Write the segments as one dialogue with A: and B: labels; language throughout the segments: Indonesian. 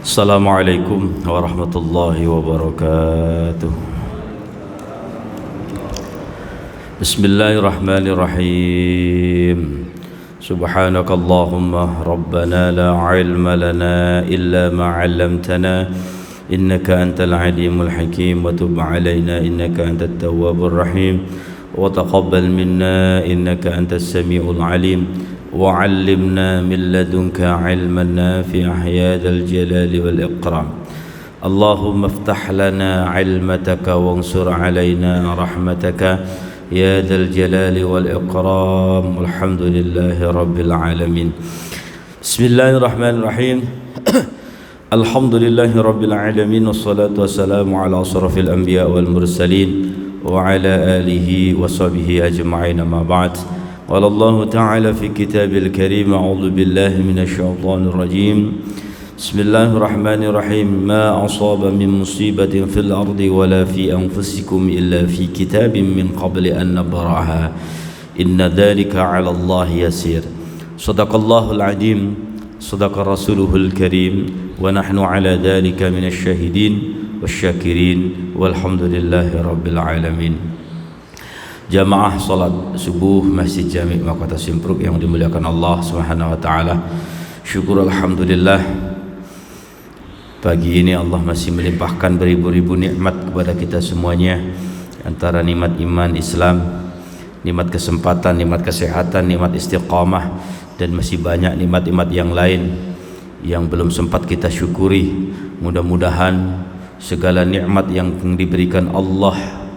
A: Assalamualaikum warahmatullahi wabarakatuh. Bismillahirrahmanirrahim. Subhanakallahumma rabbana la ilma lana illa ma 'allamtana innaka antal alimul hakim wa tub 'alaina innaka antat tawwabur rahim wa taqabbal minna innaka antas samiul alim وعلمنا من لدنك علما نافعا يا ذا الجلال والإكرام اللهم افتح لنا علمتك وانصر علينا رحمتك يا ذا الجلال والإكرام والحمد لله رب العالمين بسم الله الرحمن الرحيم الحمد لله رب العالمين والصلاة والسلام على أشرف الأنبياء والمرسلين وعلى آله وصحبه أجمعين ما بعد قال الله تعالى في كتاب الكريم أعوذ بالله من الشيطان الرجيم بسم الله الرحمن الرحيم ما أصاب من مصيبة في الأرض ولا في أنفسكم إلا في كتاب من قبل أن نبرأها إن ذلك على الله يسير صدق الله العظيم صدق رسوله الكريم ونحن على ذلك من الشاهدين والشاكرين والحمد لله رب العالمين. Jamaah salat subuh Masjid Jami' Makota Simpruk yang dimuliakan Allah Subhanahu wa taala. Syukur alhamdulillah pagi ini Allah masih melimpahkan beribu-ribu nikmat kepada kita semuanya, antara nikmat iman Islam, nikmat kesempatan, nikmat kesehatan, nikmat istiqamah, dan masih banyak nikmat-nikmat yang lain yang belum sempat kita syukuri. Mudah-mudahan segala nikmat yang diberikan Allah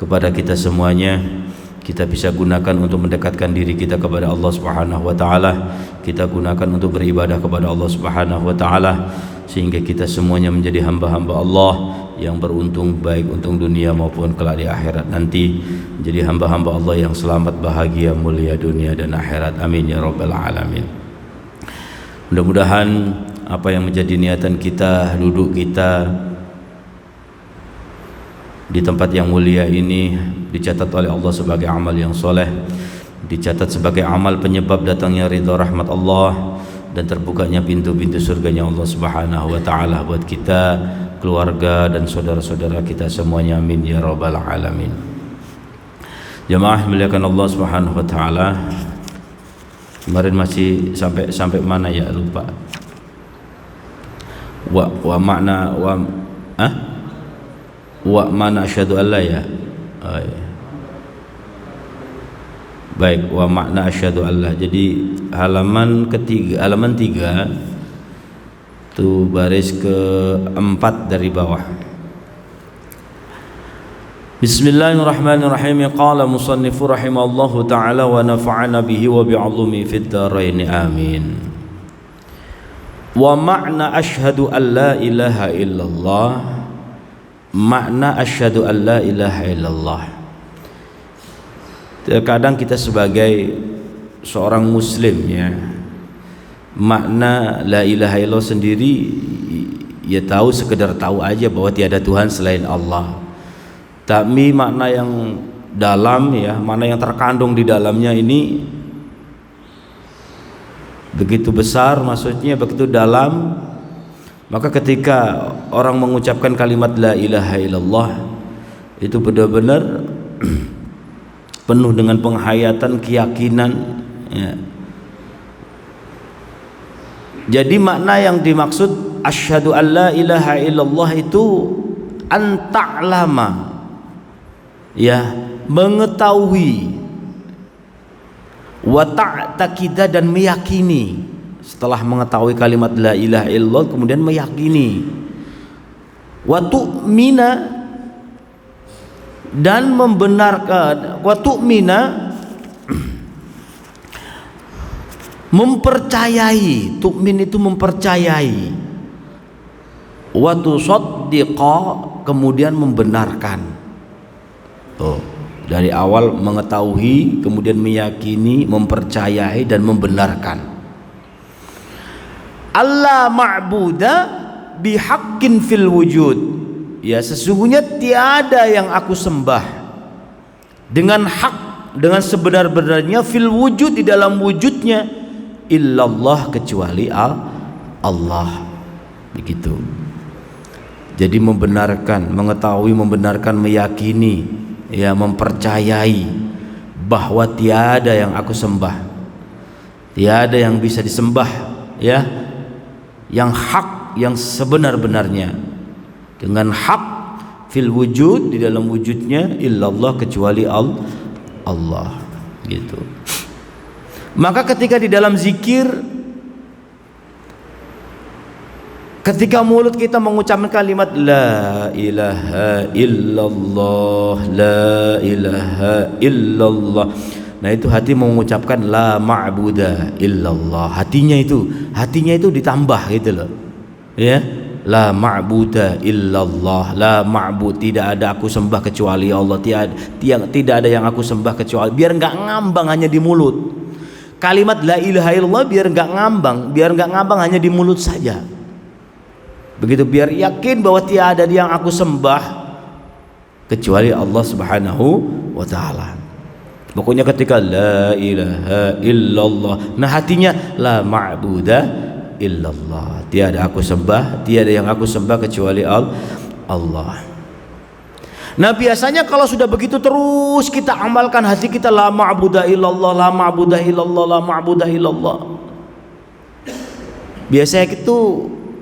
A: kepada kita semuanya kita bisa gunakan untuk mendekatkan diri kita kepada Allah Subhanahu wa taala. Kita gunakan untuk beribadah kepada Allah Subhanahu wa taala sehingga kita semuanya menjadi hamba-hamba Allah yang beruntung, baik untung dunia maupun kelak di akhirat nanti, menjadi hamba-hamba Allah yang selamat, bahagia, mulia dunia dan akhirat. Amin ya rabbal alamin. Mudah-mudahan apa yang menjadi niatan kita, duduk kita di tempat yang mulia ini dicatat oleh Allah sebagai amal yang soleh, dicatat sebagai amal penyebab datangnya ridha rahmat Allah dan terbukanya pintu-pintu surganya Allah Subhanahu wa taala buat kita, keluarga dan saudara-saudara kita semuanya. Amin ya rabbal alamin. Jamaah muliakan Allah Subhanahu wa taala. Kemarin masih sampai mana ya, lupa. Wa makna wa mana asyhadu alla ya. Baik, wa makna asyhadu alla. Jadi halaman 3 tu baris ke-4 dari bawah. Bismillahirrahmanirrahim. Qala musannifu rahimallahu taala wa nafa'ana bihi wa bi'alumi fid dharain amin. Wa makna asyhadu alla ilaha illallah, makna asyhadu an la ilaha illallah. Terkadang kita sebagai seorang muslim ya, makna la ilaha illallah sendiri ya tahu, sekedar tahu aja bahwa tiada Tuhan selain Allah. Tapi makna yang dalam ya, makna yang terkandung di dalamnya ini begitu besar, maksudnya begitu dalam. Maka ketika orang mengucapkan kalimat la ilaha illallah itu benar-benar penuh dengan penghayatan, keyakinan ya. Jadi makna yang dimaksud asyhadu an la ilaha illallah itu an ta'lama ya, mengetahui, wa ta'taqida dan meyakini. Setelah mengetahui kalimat la ilaha illallah kemudian meyakini, wa tu'mina dan membenarkan, wa tu'mina mempercayai, tu'min itu mempercayai, wa tusaddiqa kemudian membenarkan. Dari awal mengetahui, kemudian meyakini, mempercayai dan membenarkan. Allah ma'buda bihaqqin fil wujud, ya sesungguhnya tiada yang aku sembah dengan hak, dengan sebenar-benarnya, fil wujud di dalam wujudnya, illallah kecuali Allah. begitu. Jadi membenarkan, mengetahui, membenarkan, meyakini, ya, mempercayai bahwa tiada yang aku sembah, tiada yang bisa disembah, ya, yang hak, yang sebenar-benarnya, dengan hak fil wujud, di dalam wujudnya, illallah, kecuali Allah, gitu. Maka ketika di dalam zikir, ketika mulut kita mengucapkan kalimat la ilaha illallah, la ilaha illallah, nah itu hati mengucapkan la ma'buda illallah. Hatinya itu ditambah gitu loh, ya, la ma'buda illallah, la ma'bud, tidak ada aku sembah kecuali Allah, tidak ada yang aku sembah kecuali, biar nggak ngambang hanya di mulut. Kalimat la ilaha illallah biar nggak ngambang hanya di mulut saja. Begitu, biar yakin bahwa tiada yang aku sembah kecuali Allah Subhanahu wa taala. Pokoknya ketika la ilaha illallah, nah hatinya la ma'buda illallah, tiada aku sembah, tiada yang aku sembah kecuali Allah. Nah biasanya kalau sudah begitu terus kita amalkan, hati kita la ma'buda illallah, la ma'buda illallah, la ma'buda illallah, biasanya itu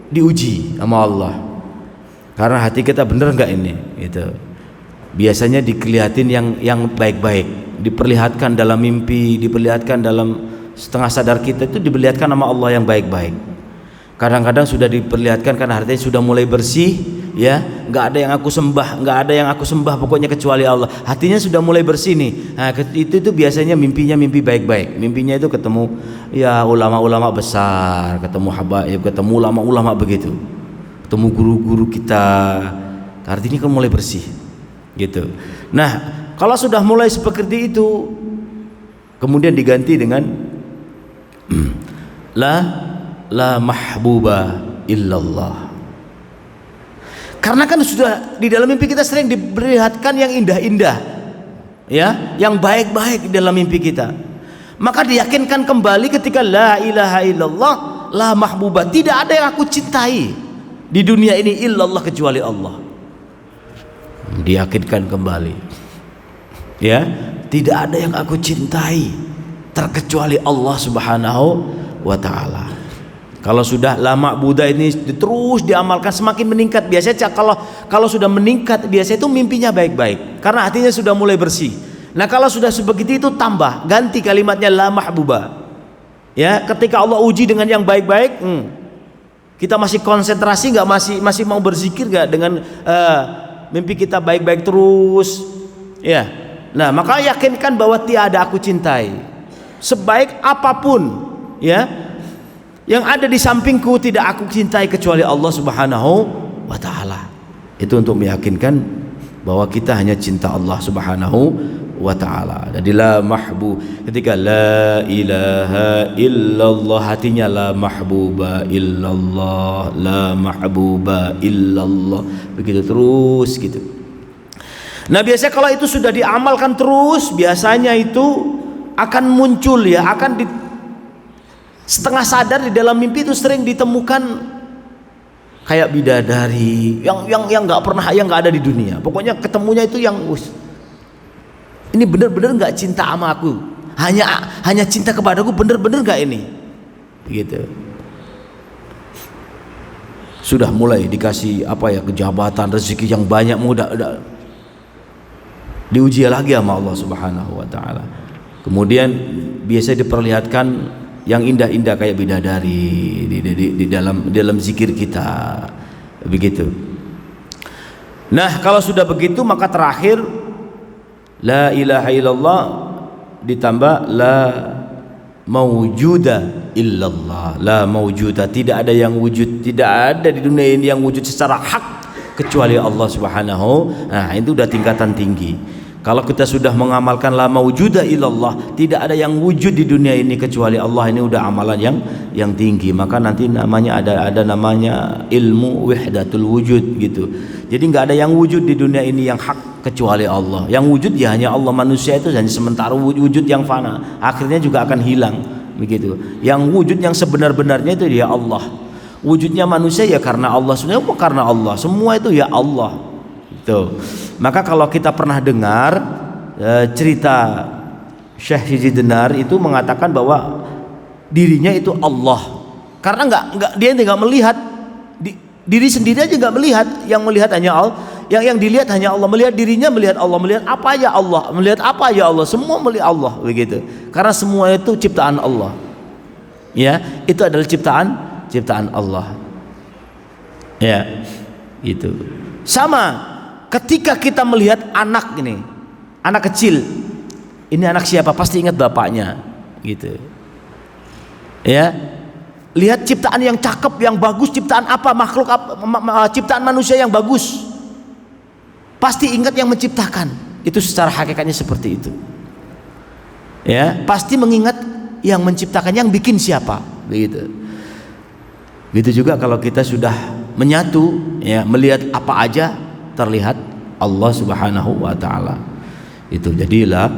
A: diuji sama Allah, karena hati kita bener nggak ini, gitu. Biasanya dikelihatin yang baik-baik, diperlihatkan dalam mimpi, diperlihatkan dalam setengah sadar kita, itu diperlihatkan sama Allah yang baik-baik. Kadang-kadang sudah diperlihatkan karena hatinya sudah mulai bersih, ya, nggak ada yang aku sembah, pokoknya kecuali Allah. Hatinya sudah mulai bersih nih. Nah, itu biasanya mimpinya mimpi baik-baik. Mimpinya itu ketemu ya ulama-ulama besar, ketemu habaib, ketemu ulama-ulama begitu, ketemu guru-guru kita. Artinya kan mulai bersih, gitu. Nah, kalau sudah mulai seperti itu, kemudian diganti dengan la mahbuba illallah. Karena kan sudah di dalam mimpi kita sering diperlihatkan yang indah-indah, ya, yang baik-baik di dalam mimpi kita. Maka diyakinkan kembali ketika la ilaha illallah, la mahbuba, tidak ada yang aku cintai di dunia ini illallah, kecuali Allah. Diyakinkan kembali, ya, tidak ada yang aku cintai terkecuali Allah Subhanahu wa taala. Kalau sudah lama Buddha ini terus diamalkan, semakin meningkat. Biasanya kalau sudah meningkat, biasanya itu mimpinya baik-baik karena hatinya sudah mulai bersih. Nah kalau sudah sebegitu itu tambah, ganti kalimatnya la mahbuba. Ya, ketika Allah uji dengan yang baik-baik, kita masih konsentrasi nggak, masih mau berzikir nggak dengan mimpi kita baik-baik terus, ya. Nah maka yakinkan bahwa tiada aku cintai, sebaik apapun, ya, yang ada di sampingku tidak aku cintai kecuali Allah Subhanahu wa taala. Itu untuk meyakinkan bahwa kita hanya cinta Allah Subhanahu wa taala. Jadi la mahbub, ketika la ilaha illallah, hatinya la mahbuba illallah, la mahbuba illallah, begitu terus gitu. Nah biasanya kalau itu sudah diamalkan terus, biasanya itu akan muncul, ya, akan setengah sadar di dalam mimpi itu sering ditemukan kayak bidadari yang nggak pernah, yang nggak ada di dunia. Pokoknya ketemunya itu yang ini bener-bener nggak cinta sama aku, hanya cinta kepadaku, bener-bener nggak ini, begitu. Sudah mulai dikasih apa ya, kejabatan, rezeki yang banyak, mudah diuji lagi sama Allah Subhanahu wa taala. Kemudian biasa diperlihatkan yang indah-indah kayak bidadari di dalam zikir kita, begitu. Nah kalau sudah begitu, maka terakhir la ilaha illallah ditambah la mawjuda illallah, la mawjuda, tidak ada yang wujud, tidak ada di dunia ini yang wujud secara hak kecuali Allah Subhanahu. Nah itu udah tingkatan tinggi. Kalau kita sudah mengamalkan la mawjuda illallah, tidak ada yang wujud di dunia ini kecuali Allah, ini udah amalan yang tinggi. Maka nanti namanya ada namanya ilmu wahdatul wujud, gitu. Jadi nggak ada yang wujud di dunia ini yang hak kecuali Allah. Yang wujud ya hanya Allah, manusia itu hanya sementara wujud yang fana, akhirnya juga akan hilang, begitu. Yang wujud yang sebenar-benarnya itu dia Allah. Wujudnya manusia ya karena Allah, sebenarnya karena Allah, semua itu ya Allah. Itu. Maka kalau kita pernah dengar cerita Syekh Sidi Denar itu mengatakan bahwa dirinya itu Allah, karena dia nggak melihat diri sendiri aja, nggak melihat, yang melihat hanya Allah, yang dilihat hanya Allah, melihat dirinya, melihat Allah, melihat apa ya Allah, melihat apa ya Allah, semua melihat Allah begitu, karena semua itu ciptaan Allah, ya itu adalah ciptaan Allah, ya itu. Sama ketika kita melihat anak ini, anak kecil, ini anak siapa, pasti ingat bapaknya gitu, ya. Lihat ciptaan yang cakep, yang bagus, ciptaan apa, makhluk apa, ciptaan manusia yang bagus, pasti ingat yang menciptakan. Itu secara hakikatnya seperti itu, ya. Pasti mengingat yang menciptakan, yang bikin siapa, begitu. Begitu juga kalau kita sudah menyatu, ya, melihat apa aja terlihat Allah Subhanahu wa taala. Itu jadilah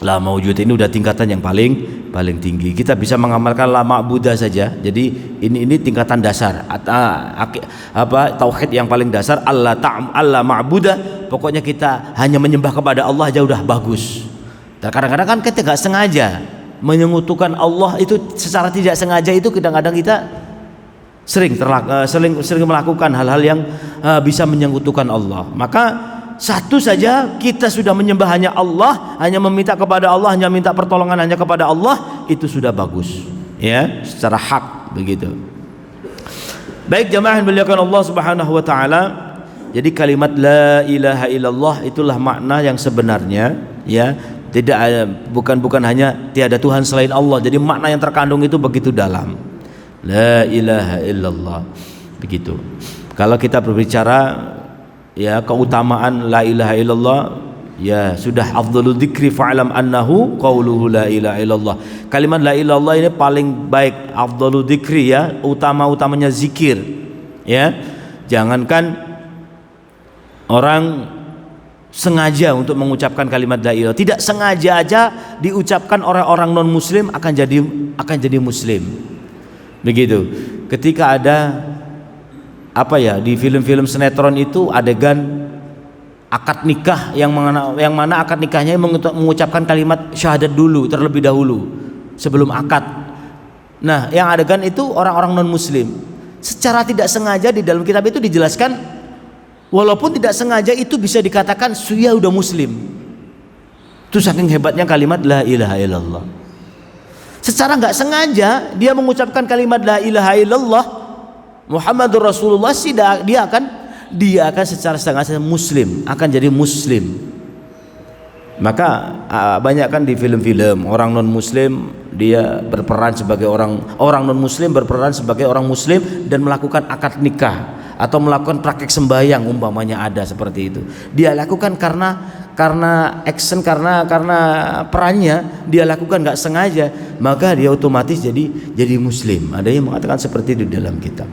A: la maujud ini udah tingkatan yang paling tinggi. Kita bisa mengamalkan la ma'budah saja. Jadi ini tingkatan dasar. Tauhid yang paling dasar, Allah ma'budah. Pokoknya kita hanya menyembah kepada Allah aja udah bagus. Dan kadang-kadang kan kita nggak sengaja menyekutukan Allah, itu secara tidak sengaja, itu kadang-kadang kita sering melakukan hal-hal yang bisa menyekutukan Allah. Maka satu saja kita sudah menyembah hanya Allah, hanya meminta kepada Allah, hanya minta pertolongan hanya kepada Allah, itu sudah bagus, ya, secara hak begitu. Baik jamaah yang dimuliakan Allah Subhanahu wa taala. Jadi kalimat la ilaha illallah itulah makna yang sebenarnya, ya. Bukan hanya tiada Tuhan selain Allah. Jadi makna yang terkandung itu begitu dalam. La ilaha illallah. Begitu. Kalau kita berbicara, ya, keutamaan la ilaha illallah, ya sudah afdhalul dzikri fa'lam annahu qauluhu la ilaha illallah. Kalimat la ilaha illallah ini paling baik, afdhalul dzikri, ya, utama-utamanya zikir, ya. Jangankan orang sengaja untuk mengucapkan kalimat la ilaha, tidak sengaja aja diucapkan oleh orang non muslim akan jadi muslim. Begitu. Ketika ada di film-film sinetron itu adegan akad nikah yang mana akad nikahnya mengucapkan kalimat syahadat dulu terlebih dahulu sebelum akad. Nah, yang adegan itu orang-orang non muslim. Secara tidak sengaja di dalam kitab itu dijelaskan, walaupun tidak sengaja itu bisa dikatakan suya udah muslim. Itu saking hebatnya kalimat la ilaha illallah. Secara nggak sengaja dia mengucapkan kalimat la ilaha illallah Muhammadur Rasulullah, dia akan secara sengaja muslim, akan jadi muslim. Maka banyak kan di film-film orang non muslim dia berperan sebagai orang non muslim berperan sebagai orang muslim dan melakukan akad nikah atau melakukan praktek sembahyang umpamanya, ada seperti itu. Dia lakukan karena action, karena perannya dia lakukan nggak sengaja, maka dia otomatis jadi muslim. Ada yang mengatakan seperti itu di dalam kitab.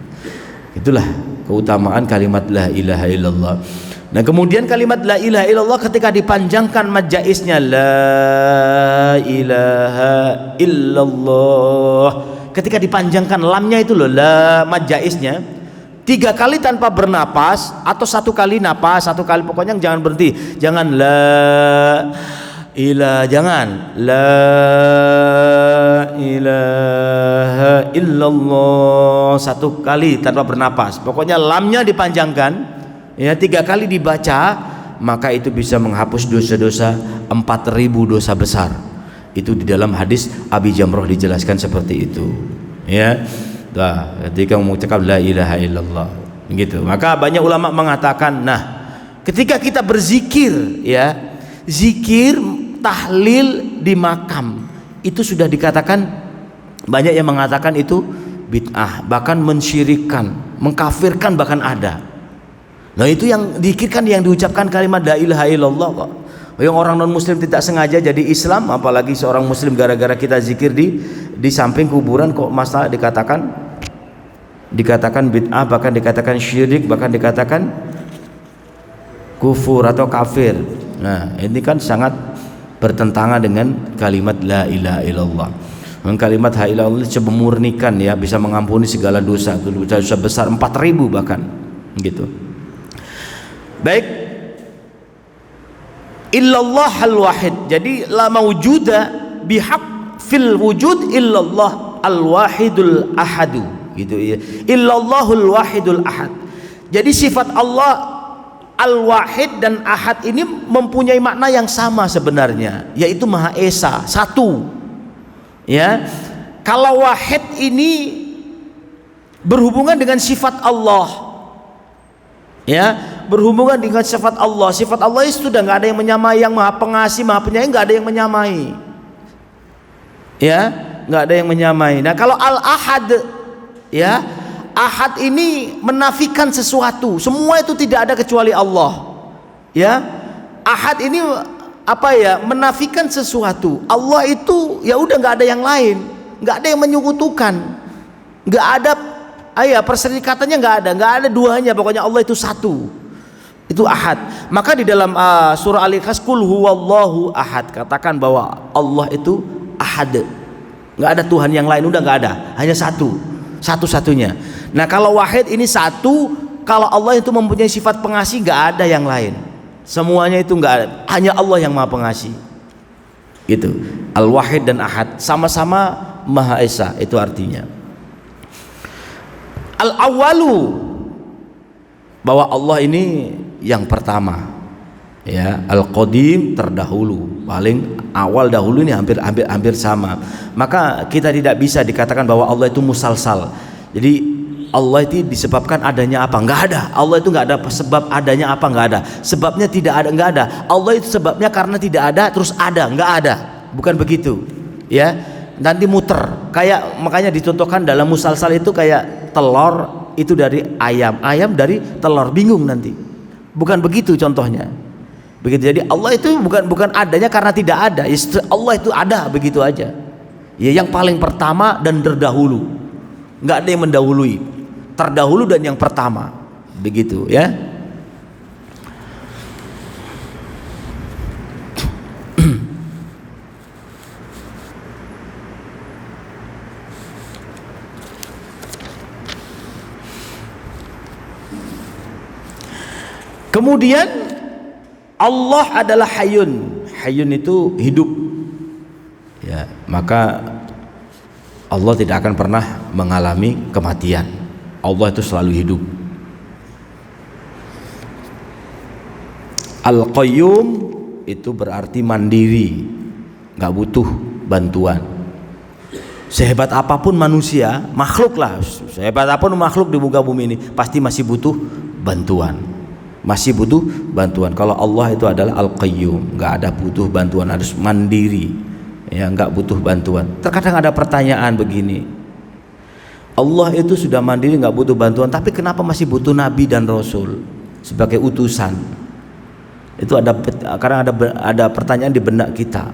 A: Itulah keutamaan kalimat la ilaha illallah. Nah, kemudian kalimat la ilaha illallah ketika dipanjangkan mad jaiznya la ilaha illallah, ketika dipanjangkan lamnya itu loh, la mad jaiznya 3 kali tanpa bernapas atau 1 kali napas, 1 kali, pokoknya jangan berhenti, jangan jangan la ilaha illallah 1 kali tanpa bernapas, pokoknya lamnya dipanjangkan, ya, 3 kali dibaca, maka itu bisa menghapus dosa-dosa 4.000 dosa besar. Itu di dalam hadis Abi Jamrah dijelaskan seperti itu, ya. Ketika mengucapkan la ilaha illallah begitu, maka banyak ulama mengatakan, nah, ketika kita berzikir, ya, zikir tahlil di makam itu sudah dikatakan, banyak yang mengatakan itu bid'ah, bahkan mensyirikkan, mengkafirkan bahkan ada. Nah, itu yang dikirkan, yang diucapkan kalimat la ilaha illallah kok. Yang orang non muslim tidak sengaja jadi Islam, apalagi seorang muslim gara-gara kita zikir di samping kuburan kok masalah dikatakan bid'ah, bahkan dikatakan syirik, bahkan dikatakan kufur atau kafir. Nah, ini kan sangat bertentangan dengan kalimat la ilaha illallah. Kalimat la ilaha illallah bisa memurnikan ya, bisa mengampuni segala dosa, dosa besar 4.000 bahkan gitu. Baik, illallah al-wahid. Jadi la maujuda bihaq fil wujud illallah al-wahidul ahadu gitu ya. Illallahul wahidul ahad. Jadi sifat Allah al-wahid dan ahad ini mempunyai makna yang sama sebenarnya, yaitu Maha Esa, satu. Ya. Kalau wahid ini berhubungan dengan sifat Allah. Ya, berhubungan dengan sifat Allah. Sifat Allah itu sudah nggak ada yang menyamai, yang Maha Pengasih, Maha Penyayang, nggak ada yang menyamai. Ya, nggak ada yang menyamai. Nah, kalau al-ahad, ya, ahad ini menafikan sesuatu. Semua itu tidak ada kecuali Allah. Ya, ahad ini apa ya? Menafikan sesuatu. Allah itu ya udah nggak ada yang lain, nggak ada yang menyekutukan, nggak ada perserikatannya, nggak ada duanya. Pokoknya Allah itu satu. Itu ahad. Maka di dalam surah Al-Ikhlas, qul huwallahu ahad, katakan bahwa Allah itu ahad. Nggak ada Tuhan yang lain, udah nggak ada, hanya satu, satu-satunya. Nah, kalau wahid ini satu, kalau Allah itu mempunyai sifat pengasih, nggak ada yang lain. Semuanya itu nggak ada, hanya Allah yang Maha Pengasih. Gitu. Al-Wahid dan Ahad sama-sama Maha Esa, itu artinya. Al-Awwalu, bahwa Allah ini yang pertama. Ya, Al-Qadim terdahulu, paling awal dahulu, ini hampir sama. Maka kita tidak bisa dikatakan bahwa Allah itu musalsal. Jadi Allah itu disebabkan adanya apa? Enggak ada. Allah itu enggak ada sebab adanya apa? Enggak ada. Sebabnya tidak ada, enggak ada. Allah itu sebabnya karena tidak ada terus ada, enggak ada. Bukan begitu. Ya, nanti muter. Kayak makanya dicontohkan dalam musalsal itu kayak telur itu dari ayam, ayam dari telur, bingung nanti. Bukan begitu contohnya. Begitu. Jadi Allah itu bukan adanya karena tidak ada. Allah itu ada begitu aja. Ya, yang paling pertama dan terdahulu. Enggak ada yang mendahului. Terdahulu dan yang pertama. Begitu ya. Kemudian Allah adalah Hayyun. Hayyun itu hidup. Ya, maka Allah tidak akan pernah mengalami kematian. Allah itu selalu hidup. Al-Qayyum itu berarti mandiri, nggak butuh bantuan. Sehebat apapun manusia, makhluk lah, sehebat apapun makhluk di muka bumi ini pasti masih butuh bantuan. Masih butuh bantuan. Kalau Allah itu adalah Al-Qayyum, nggak ada butuh bantuan, harus mandiri, ya, nggak butuh bantuan. Terkadang ada pertanyaan begini, Allah itu sudah mandiri, nggak butuh bantuan, tapi kenapa masih butuh Nabi dan Rasul sebagai utusan? Itu karena ada pertanyaan di benak kita.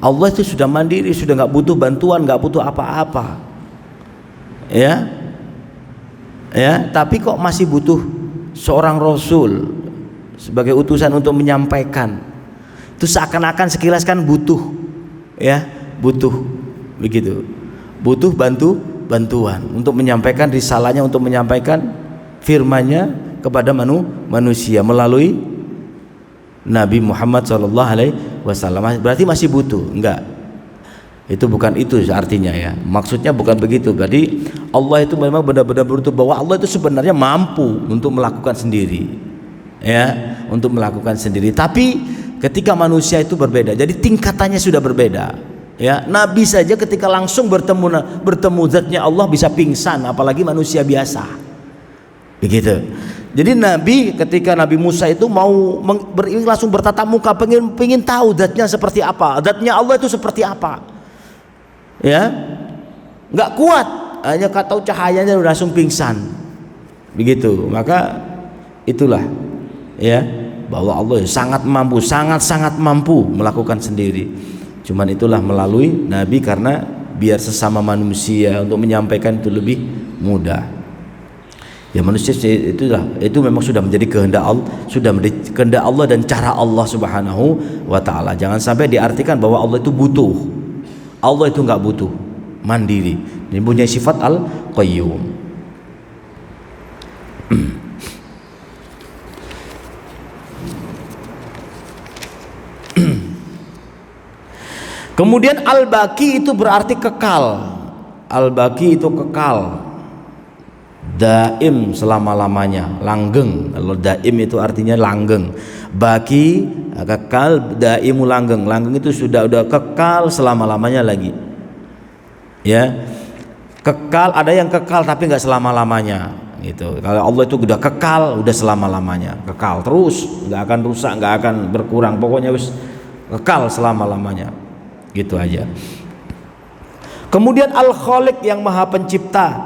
A: Allah itu sudah mandiri, sudah nggak butuh bantuan, nggak butuh apa-apa, ya, tapi kok masih butuh seorang Rasul sebagai utusan untuk menyampaikan? Itu seakan-akan sekilas kan butuh, ya, butuh begitu, butuh bantuan untuk menyampaikan risalahnya, untuk menyampaikan firman-Nya kepada manusia melalui Nabi Muhammad SAW. Berarti masih butuh? Enggak. Itu bukan itu artinya, ya. Maksudnya bukan begitu. Jadi Allah itu memang benar-benar butuh, bahwa Allah itu sebenarnya mampu untuk melakukan sendiri, ya, untuk melakukan sendiri. Tapi ketika manusia itu berbeda, jadi tingkatannya sudah berbeda. Ya, Nabi saja ketika langsung bertemu zatnya Allah bisa pingsan, apalagi manusia biasa. Begitu. Jadi Nabi, ketika Nabi Musa itu mau langsung bertatap muka, pengen tahu zatnya seperti apa, zatnya Allah itu seperti apa, ya, nggak kuat, hanya tahu cahayanya udah langsung pingsan. Begitu. Maka itulah, ya, bahwa Allah sangat mampu, sangat mampu melakukan sendiri. Cuman itulah melalui Nabi, karena biar sesama manusia untuk menyampaikan itu lebih mudah. Ya, manusia itu memang sudah menjadi kehendak Allah, kehendak Allah dan cara Allah Subhanahu wa taala. Jangan sampai diartikan bahwa Allah itu butuh. Allah itu enggak butuh. mandiri. Dia punya sifat al-qayyum. Kemudian al-baqi itu berarti kekal. Al-baqi itu kekal, daim selama-lamanya, langgeng. Kalau daim itu artinya langgeng, baqi kekal, daimu langgeng. Langgeng itu sudah kekal selama-lamanya lagi. Ya, kekal, ada yang kekal tapi nggak selama-lamanya gitu. Kalau Allah itu udah kekal, udah selama-lamanya, kekal terus, nggak akan rusak, nggak akan berkurang, pokoknya wis kekal selama-lamanya. Gitu aja. Kemudian Al-Khaliq yang Maha Pencipta.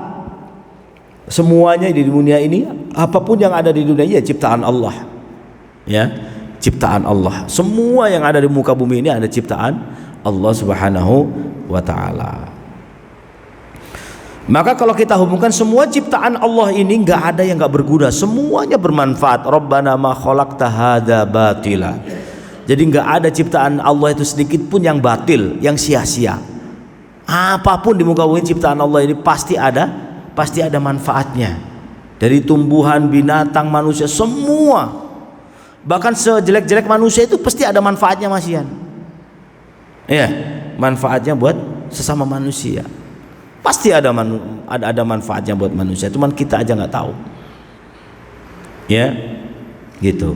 A: Semuanya di dunia ini, apapun yang ada di dunia ini ya ciptaan Allah. Ya, ciptaan Allah. Semua yang ada di muka bumi ini ada ciptaan Allah Subhanahu wa taala. Maka kalau kita hubungkan semua ciptaan Allah ini, nggak ada yang nggak berguna, semuanya bermanfaat. Rabbana ma khalaqta hadza batila. Jadi nggak ada ciptaan Allah itu sedikit pun yang batil, yang sia-sia. Apapun di muka bumi ciptaan Allah ini pasti ada manfaatnya. Dari tumbuhan, binatang, manusia, semua. Bahkan sejelek-jelek manusia itu pasti ada manfaatnya, Mas Ian. Ya, manfaatnya buat sesama manusia. Pasti ada manfaatnya buat manusia, cuman kita aja nggak tahu. Ya, gitu.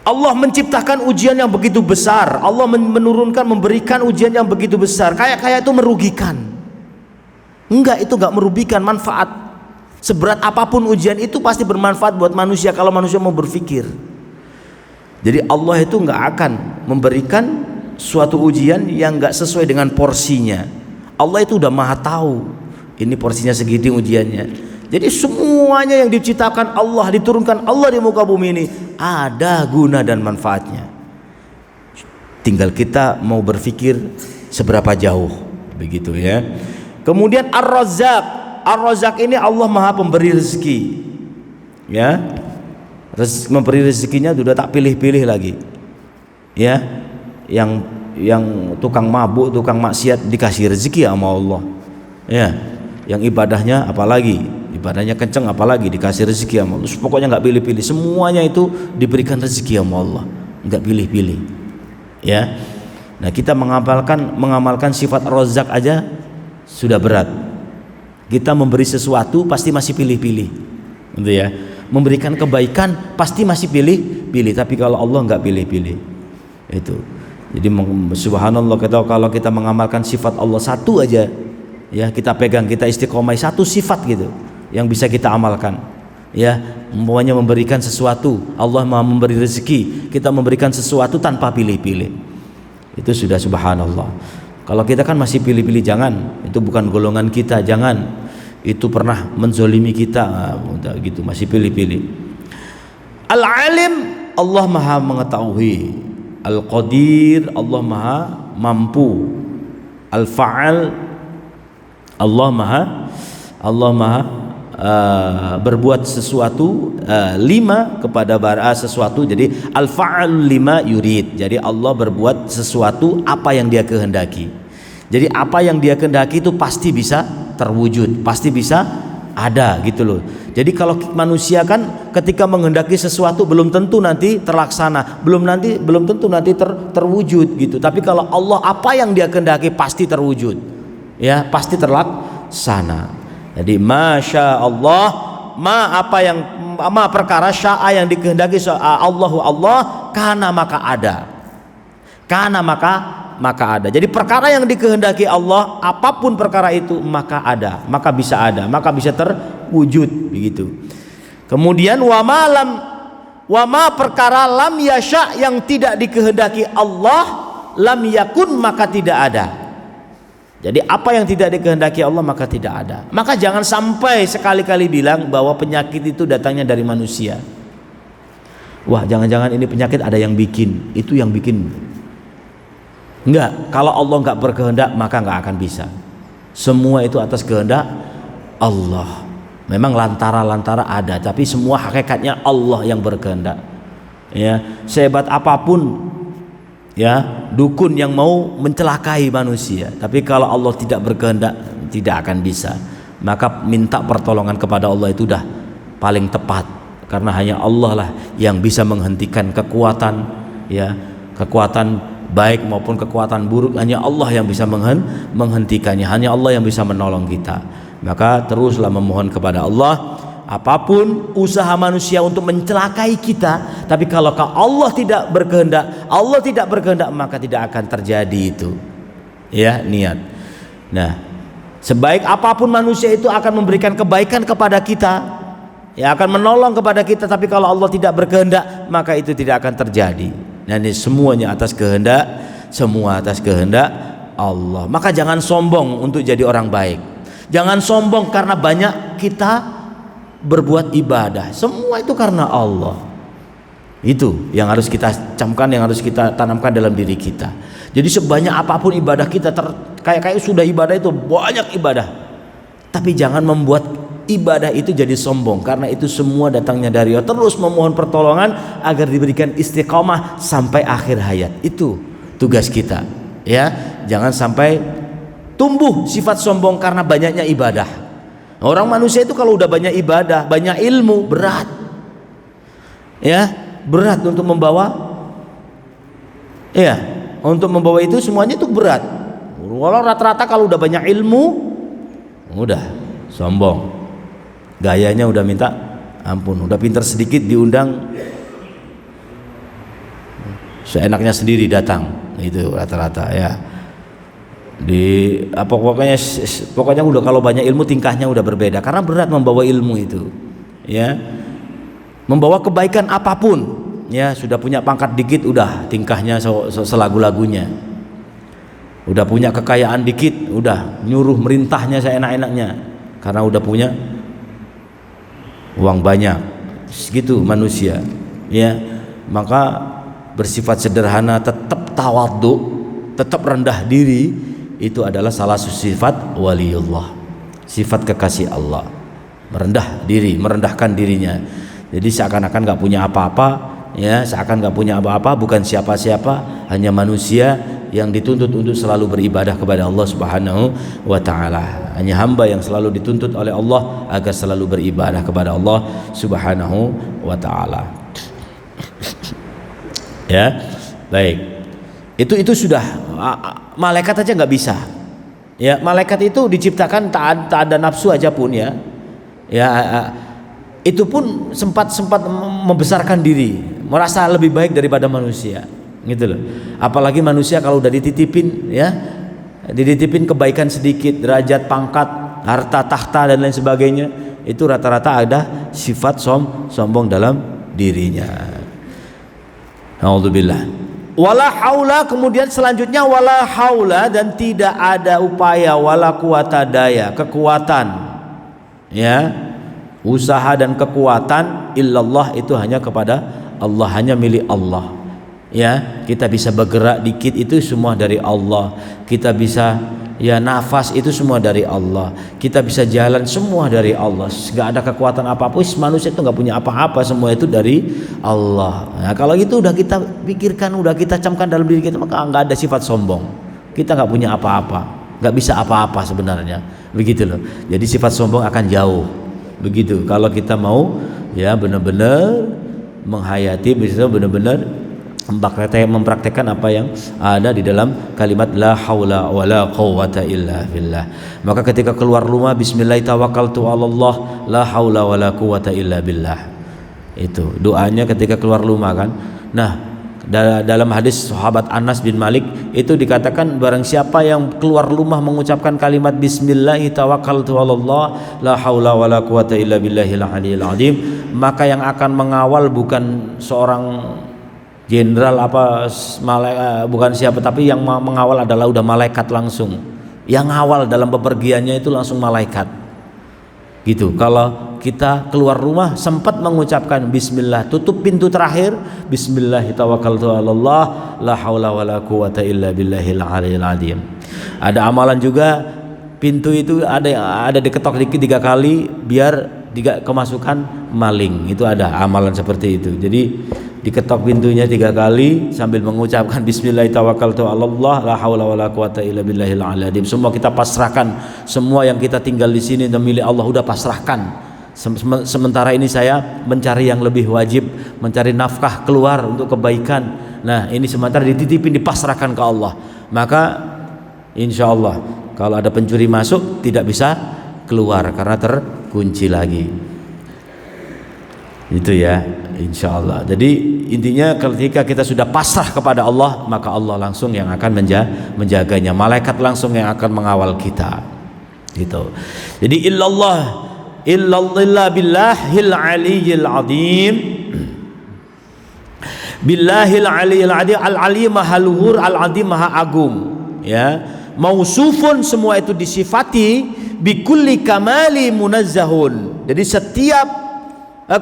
A: Allah menciptakan ujian yang begitu besar. Allah memberikan ujian yang begitu besar. Kayak itu merugikan. Enggak, itu enggak merugikan, manfaat. Seberat apapun ujian itu pasti bermanfaat buat manusia kalau manusia mau berpikir. Jadi Allah itu enggak akan memberikan suatu ujian yang enggak sesuai dengan porsinya. Allah itu udah maha tahu. Ini porsinya segini ujiannya. Jadi semuanya yang diciptakan Allah, diturunkan Allah di muka bumi ini ada guna dan manfaatnya. Tinggal kita mau berpikir seberapa jauh, begitu ya. Kemudian Ar-Razzaq. Ar-Razzaq ini Allah Maha Pemberi rezeki. Ya. Memberi rezekinya sudah tak pilih-pilih lagi. Ya. Yang tukang mabuk, tukang maksiat dikasih rezeki sama Allah. Ya. Yang ibadahnya apalagi? Ibadahnya kenceng apalagi dikasih rezeki sama Allah. Pokoknya nggak pilih-pilih, semuanya itu diberikan rezeki sama Allah, nggak pilih-pilih. Ya, nah kita mengamalkan sifat Razzaq aja sudah berat. Kita memberi sesuatu pasti masih pilih-pilih, gitu ya. Memberikan kebaikan pasti masih pilih-pilih. Tapi kalau Allah nggak pilih-pilih, itu. Jadi subhanallah, kalau kita mengamalkan sifat Allah satu aja, ya kita pegang, kita istiqomah satu sifat gitu yang bisa kita amalkan, ya, semuanya memberikan sesuatu. Allah Maha memberi rezeki, kita memberikan sesuatu tanpa pilih-pilih, itu sudah subhanallah. Kalau kita kan masih pilih-pilih, jangan, itu bukan golongan kita, jangan, itu pernah menzolimi kita, gitu, masih pilih-pilih. Al-Alim, Allah Maha mengetahui. Al-Qadir, Allah Maha mampu. Al-Fa'al, Allah Maha berbuat sesuatu lima kepada sesuatu. Jadi al-fa'al lima yurid. Jadi Allah berbuat sesuatu apa yang Dia kehendaki. Jadi apa yang Dia kehendaki itu pasti bisa terwujud, pasti bisa ada, gitu loh. Jadi kalau manusia kan ketika menghendaki sesuatu belum tentu nanti terlaksana, belum tentu nanti terwujud gitu. Tapi kalau Allah apa yang Dia kehendaki pasti terwujud. Ya, pasti terlaksana. Jadi masya Allah, perkara sya'a yang dikehendaki Allahu Allah, kana maka ada. Kana maka ada. Jadi perkara yang dikehendaki Allah, apapun perkara itu maka ada, maka bisa ada, maka bisa terwujud, begitu. Kemudian wama perkara lam yasha yang tidak dikehendaki Allah, lam yakun maka tidak ada. Jadi apa yang tidak dikehendaki Allah maka tidak ada. Maka jangan sampai sekali-kali bilang bahwa penyakit itu datangnya dari manusia. Wah, jangan-jangan ini penyakit ada yang bikin, itu yang bikin. Enggak, kalau Allah enggak berkehendak maka enggak akan bisa. Semua itu atas kehendak Allah. Memang lantara-lantara ada, tapi semua hakikatnya Allah yang berkehendak. Ya, sehebat apapun ya, dukun yang mau mencelakai manusia. Tapi kalau Allah tidak berkehendak, tidak akan bisa. Maka minta pertolongan kepada Allah itu dah paling tepat, karena hanya Allah lah yang bisa menghentikan kekuatan, ya, kekuatan baik maupun kekuatan buruk. Hanya Allah yang bisa menghentikannya, hanya Allah yang bisa menolong kita. Maka teruslah memohon kepada Allah. Apapun usaha manusia untuk mencelakai kita, tapi kalau Allah tidak berkehendak, maka tidak akan terjadi itu, ya, niat. Nah, sebaik apapun manusia itu akan memberikan kebaikan kepada kita, ya, akan menolong kepada kita, tapi kalau Allah tidak berkehendak, maka itu tidak akan terjadi. Nah, ini semuanya atas kehendak, semua atas kehendak Allah. Maka jangan sombong untuk jadi orang baik. Jangan sombong karena banyak kita berbuat ibadah. Semua itu karena Allah. Itu yang harus kita camkan, yang harus kita tanamkan dalam diri kita. Jadi sebanyak apapun ibadah kita, kayak sudah ibadah itu banyak ibadah, tapi jangan membuat ibadah itu jadi sombong, karena itu semua datangnya dari Allah. Terus memohon pertolongan agar diberikan istiqomah sampai akhir hayat. Itu tugas kita, ya. Jangan sampai tumbuh sifat sombong karena banyaknya ibadah. Orang manusia itu kalau udah banyak ibadah, banyak ilmu, berat, ya, berat untuk membawa, ya, untuk membawa itu semuanya itu berat. Walau rata-rata kalau udah banyak ilmu, udah sombong, gayanya udah minta ampun, udah pintar sedikit diundang, seenaknya sendiri datang, itu rata-rata, ya. Pokoknya udah kalau banyak ilmu tingkahnya udah berbeda, karena berat membawa ilmu itu, ya, membawa kebaikan apapun, ya. Sudah punya pangkat dikit udah tingkahnya selagu-lagunya, udah punya kekayaan dikit udah nyuruh merintahnya seenak-enaknya karena udah punya uang banyak. Segitu manusia, ya. Maka bersifat sederhana, tetap tawadhu, tetap rendah diri, itu adalah salah satu sifat waliullah, sifat kekasih Allah. Merendah diri, merendahkan dirinya. Jadi seakan-akan gak punya apa-apa, ya, seakan gak punya apa-apa, bukan siapa-siapa, hanya manusia yang dituntut untuk selalu beribadah kepada Allah Subhanahu wa ta'ala. Hanya hamba yang selalu dituntut oleh Allah agar selalu beribadah kepada Allah Subhanahu wa ta'ala. Ya, baik. Itu sudah, malaikat aja nggak bisa, ya. Malaikat itu diciptakan tak ada nafsu aja pun, ya, ya, itu pun sempat membesarkan diri, merasa lebih baik daripada manusia, gitu loh. Apalagi manusia kalau udah dititipin, ya, dititipin kebaikan sedikit, derajat, pangkat, harta, tahta dan lain sebagainya, itu rata-rata ada sifat sombong dalam dirinya. Alhamdulillah. Wala haula, kemudian selanjutnya wala haula, dan tidak ada upaya, wala quwata, daya, kekuatan, ya, usaha dan kekuatan illallah, itu hanya kepada Allah, hanya milik Allah, ya. Kita bisa bergerak dikit itu semua dari Allah, kita bisa, ya, nafas itu semua dari Allah, kita bisa jalan semua dari Allah. Gak ada kekuatan apapun, manusia itu gak punya apa-apa, semua itu dari Allah. Nah, kalau itu udah kita pikirkan, udah kita camkan dalam diri kita, maka gak ada sifat sombong. Kita gak punya apa-apa, gak bisa apa-apa sebenarnya, begitu loh. Jadi sifat sombong akan jauh, begitu. Kalau kita mau, ya, benar-benar menghayati, bisa benar-benar mempraktekkan apa yang ada di dalam kalimat la haula wala quwwata illa billah. Maka ketika keluar rumah, bismillah tawakkaltu 'alallah la haula wala quwwata illa billah. Itu doanya ketika keluar rumah, kan. Nah, dalam hadis sahabat Anas bin Malik itu dikatakan, barang siapa yang keluar rumah mengucapkan kalimat bismillah tawakkaltu 'alallah la haula wala quwwata illa billahil aliyil azim, maka yang akan mengawal bukan seorang jenderal bukan siapa, tapi yang mengawal adalah udah malaikat langsung. Yang awal dalam bepergiannya itu langsung malaikat, gitu. Kalau kita keluar rumah sempat mengucapkan bismillah, tutup pintu terakhir bismillah tawakkaltu 'alallah la haula wala quwwata illa billahil aliyil azim. Ada amalan juga, pintu itu ada diketok dikit 3 kali biar tidak kemasukan maling. Itu ada amalan seperti itu. Jadi diketok pintunya 3 kali sambil mengucapkan bismillahirrahmanirrahim, la haula wala quwata illa billahil aliyil. Semua kita pasrahkan, semua yang kita tinggal di sini itu milik Allah, udah pasrahkan. Sementara ini saya mencari yang lebih wajib, mencari nafkah keluar untuk kebaikan. Nah, ini sementara dititipin, dipasrahkan ke Allah. Maka insya Allah kalau ada pencuri masuk tidak bisa keluar karena terkunci lagi. Itu ya, insya Allah. Jadi intinya ketika kita sudah pasrah kepada Allah, maka Allah langsung yang akan menjaganya. Malaikat langsung yang akan mengawal kita. Gitu. Jadi illallah billahil aliyyil azim, billahil aliyyil azim, al-ali maha luhur, al-azim maha agung, ya. Mausufun, semua itu disifati, bikulli kamali munazzahun, jadi setiap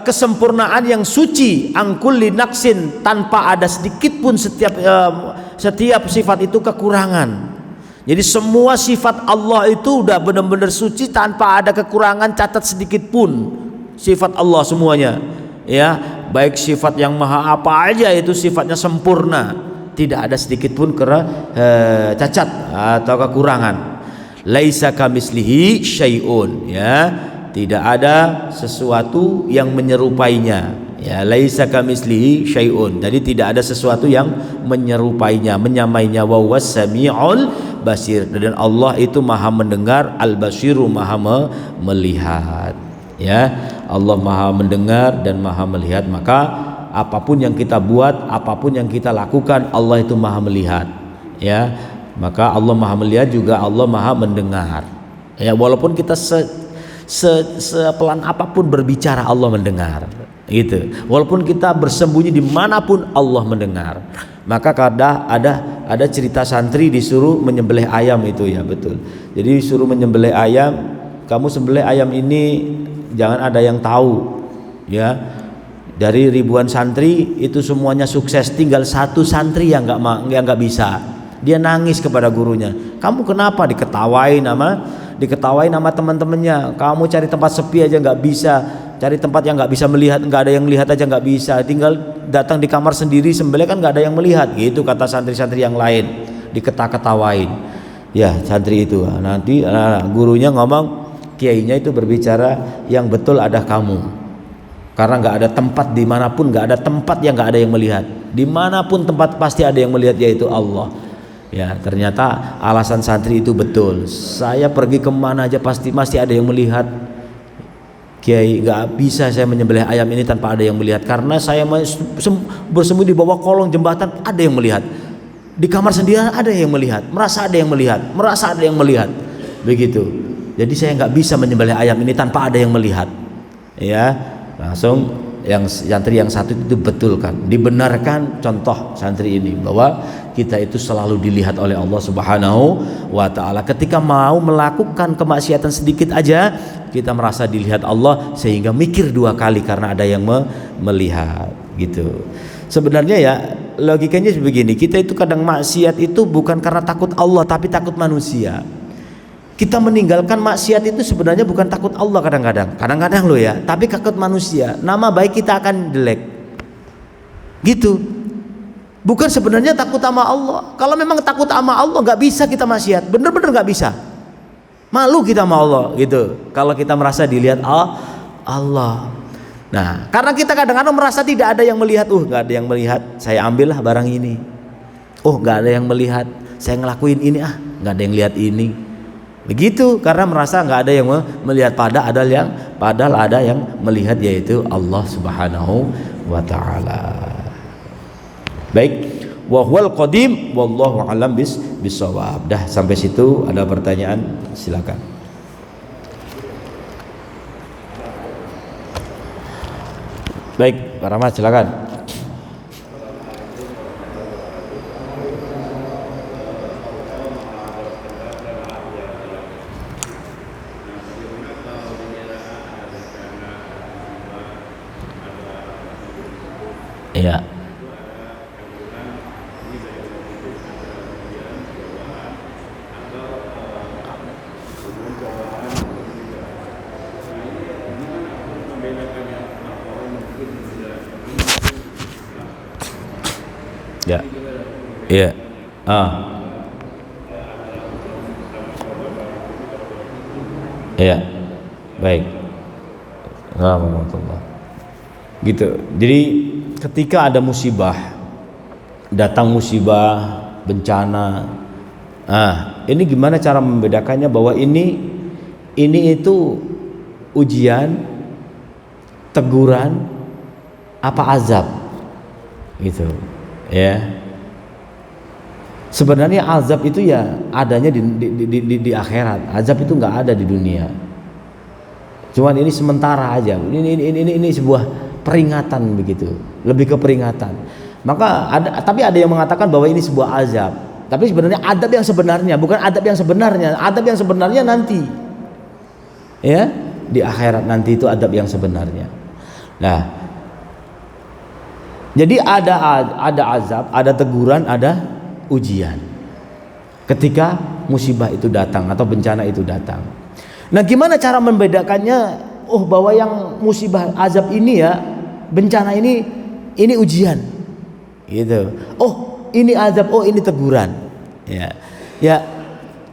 A: kesempurnaan yang suci, angkulli naqsin, tanpa ada sedikit pun setiap sifat itu kekurangan. Jadi semua sifat Allah itu udah benar-benar suci tanpa ada kekurangan catat sedikit pun. Sifat Allah semuanya, ya, baik sifat yang maha apa aja itu sifatnya sempurna, tidak ada sedikit pun cacat atau kekurangan. Laisa kamislihi syai'un, ya, tidak ada sesuatu yang menyerupainya. Ya, laisa kamislihi syai'un. Jadi tidak ada sesuatu yang menyerupainya, menyamainya. Wa huwas samiul basir. Dan Allah itu maha mendengar, al-basiru maha melihat. Ya, Allah maha mendengar dan maha melihat. Maka apapun yang kita buat, apapun yang kita lakukan, Allah itu maha melihat. Ya, maka Allah maha melihat juga Allah maha mendengar. Ya, walaupun kita sepelan apapun berbicara, Allah mendengar. Gitu. Walaupun kita bersembunyi dimanapun, Allah mendengar. Maka kadang ada cerita santri disuruh menyembelih ayam itu, ya betul. Jadi disuruh menyembelih ayam, kamu sembelih ayam ini jangan ada yang tahu, ya. Dari ribuan santri itu semuanya sukses, tinggal satu santri yang nggak bisa. Dia nangis kepada gurunya. Kamu kenapa? Diketawain sama teman-temannya. Kamu cari tempat sepi aja nggak bisa, cari tempat yang nggak bisa melihat, nggak ada yang melihat aja nggak bisa, tinggal datang di kamar sendiri sembelih kan nggak ada yang melihat. Gitu kata santri-santri yang lain, diketawain. Ya santri itu nanti gurunya ngomong, kiainya itu berbicara, yang betul ada kamu, karena nggak ada tempat dimanapun, nggak ada tempat yang nggak ada yang melihat. Dimanapun tempat pasti ada yang melihat, yaitu Allah. Ya, ternyata alasan santri itu betul. Saya pergi kemana aja pasti masih ada yang melihat. Kiai, nggak bisa saya menyembelih ayam ini tanpa ada yang melihat, karena saya bersembunyi di bawah kolong jembatan, ada yang melihat. Di kamar sendirian ada yang melihat, merasa ada yang melihat, merasa ada yang melihat. Begitu. Jadi saya nggak bisa menyembelih ayam ini tanpa ada yang melihat. Ya, langsung yang santri yang satu itu betulkan, dibenarkan contoh santri ini bahwa kita itu selalu dilihat oleh Allah Subhanahu wa taala. Ketika mau melakukan kemaksiatan sedikit aja, kita merasa dilihat Allah sehingga mikir 2 kali karena ada yang melihat, gitu. Sebenarnya ya logikanya begini, kita itu kadang maksiat itu bukan karena takut Allah tapi takut manusia. Kita meninggalkan maksiat itu sebenarnya bukan takut Allah kadang-kadang loh ya, tapi takut manusia. Nama baik kita akan jelek, gitu. Bukan sebenarnya takut sama Allah. Kalau memang takut sama Allah nggak bisa kita maksiat, bener-bener nggak bisa. Malu kita sama Allah, gitu. Kalau kita merasa dilihat Allah. Nah, karena kita kadang-kadang merasa tidak ada yang melihat, nggak ada yang melihat, saya ambillah barang ini. Nggak ada yang melihat, saya ngelakuin ini, nggak ada yang lihat ini. Begitu, karena merasa nggak ada yang melihat, padahal ada yang melihat, yaitu Allah Subhanahu wa taala. Baik, wa huwal qadim wallahu alam bisawab. Dah sampai situ, ada pertanyaan silakan. Baik, Pak Rahmat silakan. Ya. Ya. Iya. Iya. Baik. Alhamdulillah. Gitu. Jadi ketika ada musibah, datang musibah, bencana, ini gimana cara membedakannya bahwa ini itu ujian, teguran, apa azab, gitu, ya. Sebenarnya azab itu ya adanya di akhirat. Azab itu nggak ada di dunia. Cuman ini sementara aja. Ini sebuah peringatan begitu, lebih ke peringatan. Maka tapi ada yang mengatakan bahwa ini sebuah azab. Tapi sebenarnya adab yang sebenarnya, bukan adab yang sebenarnya. Adab yang sebenarnya nanti, ya, di akhirat nanti itu adab yang sebenarnya. Nah, jadi ada azab, ada teguran, ada ujian ketika musibah itu datang atau bencana itu datang. Nah, gimana cara membedakannya? Oh, bahwa yang musibah azab ini ya, bencana ini ujian, gitu. Oh, ini azab, oh ini teguran. Ya.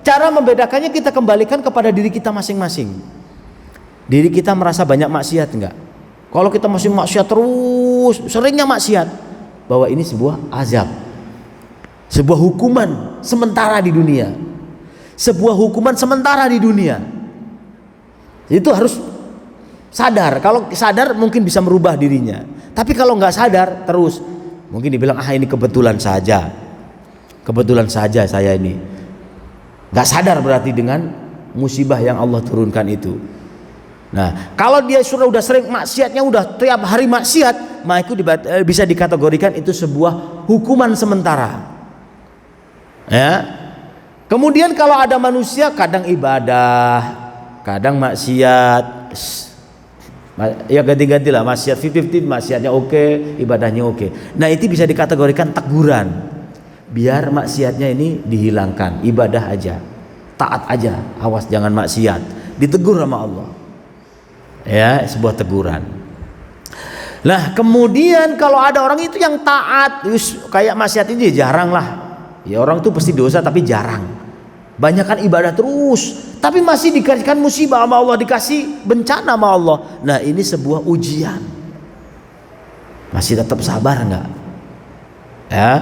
A: Cara membedakannya kita kembalikan kepada diri kita masing-masing. Diri kita merasa banyak maksiat enggak? Kalau kita masih maksiat terus, seringnya maksiat, bahwa ini sebuah azab, sebuah hukuman sementara di dunia, sebuah hukuman sementara di dunia. Itu harus sadar. Kalau sadar mungkin bisa merubah dirinya. Tapi kalau nggak sadar terus, mungkin dibilang ini kebetulan saja saya ini. Nggak sadar berarti dengan musibah yang Allah turunkan itu. Nah, kalau dia udah sering maksiatnya, udah tiap hari maksiat, maka itu bisa dikategorikan itu sebuah hukuman sementara. Ya. Kemudian kalau ada manusia kadang ibadah, kadang maksiat, ya ganti-ganti lah, maksiat 50-50, maksiatnya oke, ibadahnya oke. Nah, itu bisa dikategorikan teguran. Biar maksiatnya ini dihilangkan, ibadah aja, taat aja, awas jangan maksiat, ditegur sama Allah. Ya, sebuah teguran. Nah, kemudian kalau ada orang itu yang taat, kayak maksiat ini jarang lah. Ya, orang itu pasti dosa tapi jarang. Banyakan ibadah terus, tapi masih dikasihkan musibah sama Allah, dikasih bencana sama Allah. Nah, ini sebuah ujian. Masih tetap sabar enggak? Ya.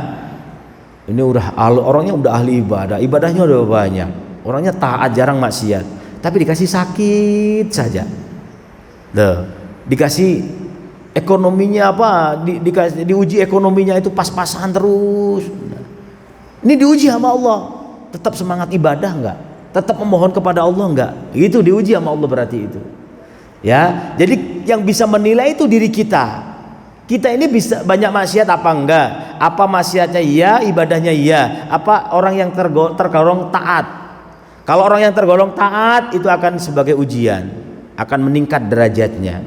A: Ini orangnya udah ahli ibadah, ibadahnya udah banyak. Orangnya taat, jarang maksiat, tapi dikasih sakit saja. Dikasih ekonominya diuji ekonominya itu pas-pasan terus. Ini diuji sama Allah, tetap semangat ibadah enggak? Tetap memohon kepada Allah enggak? Itu diuji sama Allah berarti itu. Ya, jadi yang bisa menilai itu diri kita. Kita ini bisa banyak maksiat apa enggak? Apa maksiatnya iya, ibadahnya iya? Apa orang yang tergolong taat? Kalau orang yang tergolong taat itu akan sebagai ujian, akan meningkat derajatnya.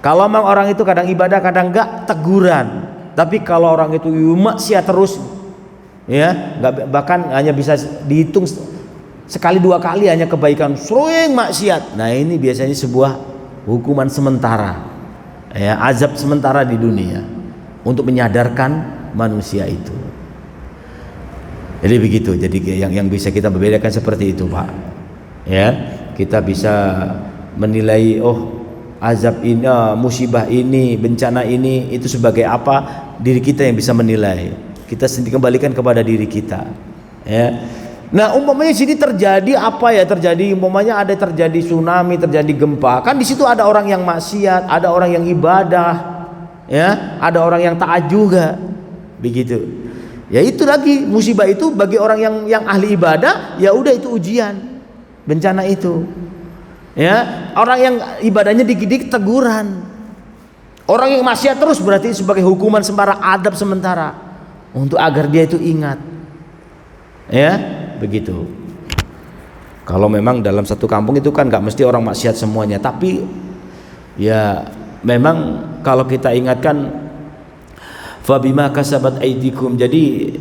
A: Kalau memang orang itu kadang ibadah kadang enggak, teguran. Tapi kalau orang itu maksiat terus, ya, bahkan hanya bisa dihitung sekali dua kali hanya kebaikan, sering maksiat. Nah, ini biasanya sebuah hukuman sementara, ya, azab sementara di dunia untuk menyadarkan manusia itu. Jadi begitu. Jadi yang bisa kita bedakan seperti itu, Pak. Ya, kita bisa menilai azab ini, musibah ini, bencana ini itu sebagai apa, diri kita yang bisa menilai. Kita sendiri kembalikan kepada diri kita, ya. Nah, umpamanya sini terjadi apa ya, umpamanya ada terjadi tsunami, terjadi gempa, kan di situ ada orang yang maksiat, ada orang yang ibadah, ya, ada orang yang taat juga, begitu. Ya, itu lagi musibah itu bagi orang yang ahli ibadah, ya udah itu ujian, bencana itu. Ya, orang yang ibadahnya dikit-dikit teguran. Orang yang maksiat terus berarti sebagai hukuman sementara, adab sementara untuk agar dia itu ingat. Ya, begitu. Kalau memang dalam satu kampung itu kan nggak mesti orang maksiat semuanya, tapi ya memang kalau kita ingatkan fabima kasabat aidikum, jadi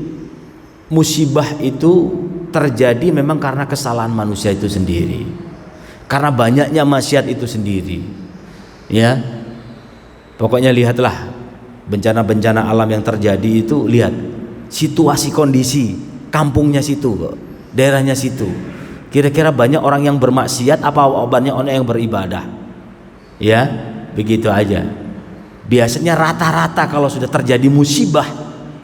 A: musibah itu terjadi memang karena kesalahan manusia itu sendiri, karena banyaknya maksiat itu sendiri. Ya, pokoknya lihatlah
B: bencana-bencana alam yang terjadi itu, lihat situasi kondisi kampungnya situ, daerahnya situ. Kira-kira banyak orang yang bermaksiat apa banyak orang yang beribadah? Ya, begitu aja. Biasanya rata-rata kalau sudah terjadi musibah